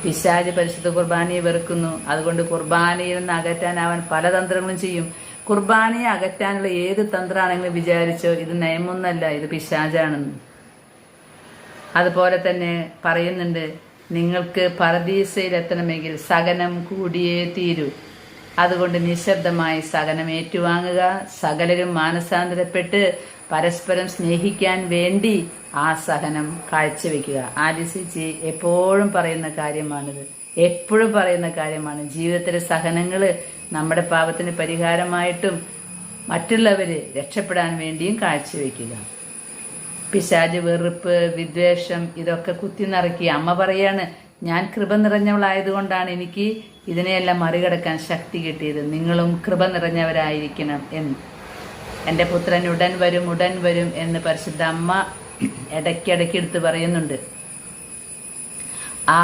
പിശാച് പരിശുദ്ധ കുർബാനയെ വെറുക്കുന്നു. അതുകൊണ്ട് കുർബാനയിൽ നിന്ന് അകറ്റാൻ അവൻ പല തന്ത്രങ്ങളും ചെയ്യും. കുർബാനയെ അകറ്റാനുള്ള ഏത് തന്ത്രമാണെങ്കിലും വിചാരിച്ചോ, ഇത് നിയമമൊന്നല്ല, ഇത് പിശാചാണെന്ന്. അതുപോലെ തന്നെ പറയുന്നുണ്ട്, നിങ്ങൾക്ക് പരദീസയിൽ എത്തണമെങ്കിൽ സഹനം കൂടിയേ തീരൂ. അതുകൊണ്ട് നിശബ്ദമായി സഹനം ഏറ്റുവാങ്ങുക. സകലരും മാനസാന്തരപ്പെട്ട് പരസ്പരം സ്നേഹിക്കാൻ വേണ്ടി ആ സഹനം കാഴ്ചവെക്കുക. ആലിസിച്ച് എപ്പോഴും പറയുന്ന കാര്യമാണിത്, എപ്പോഴും പറയുന്ന കാര്യമാണ്. ജീവിതത്തിലെ സഹനങ്ങൾ നമ്മുടെ പാപത്തിന് പരിഹാരമായിട്ടും മറ്റുള്ളവര് രക്ഷപ്പെടാൻ വേണ്ടിയും കാഴ്ചവെക്കുക. പിശാച് വെറുപ്പ്, വിദ്വേഷം ഇതൊക്കെ കുത്തി നിറക്കി. അമ്മ പറയാണ്, ഞാൻ കൃപ നിറഞ്ഞവളായതുകൊണ്ടാണ് എനിക്ക് ഇതിനെയെല്ലാം മറികടക്കാൻ ശക്തി കിട്ടിയത്. നിങ്ങളും കൃപ നിറഞ്ഞവരായിരിക്കണം എന്ന്. എൻ്റെ പുത്രൻ ഉടൻ വരും, ഉടൻ വരും എന്ന് പരിശുദ്ധ അമ്മ ഇടയ്ക്കിടയ്ക്ക് എടുത്ത് പറയുന്നുണ്ട്. ആ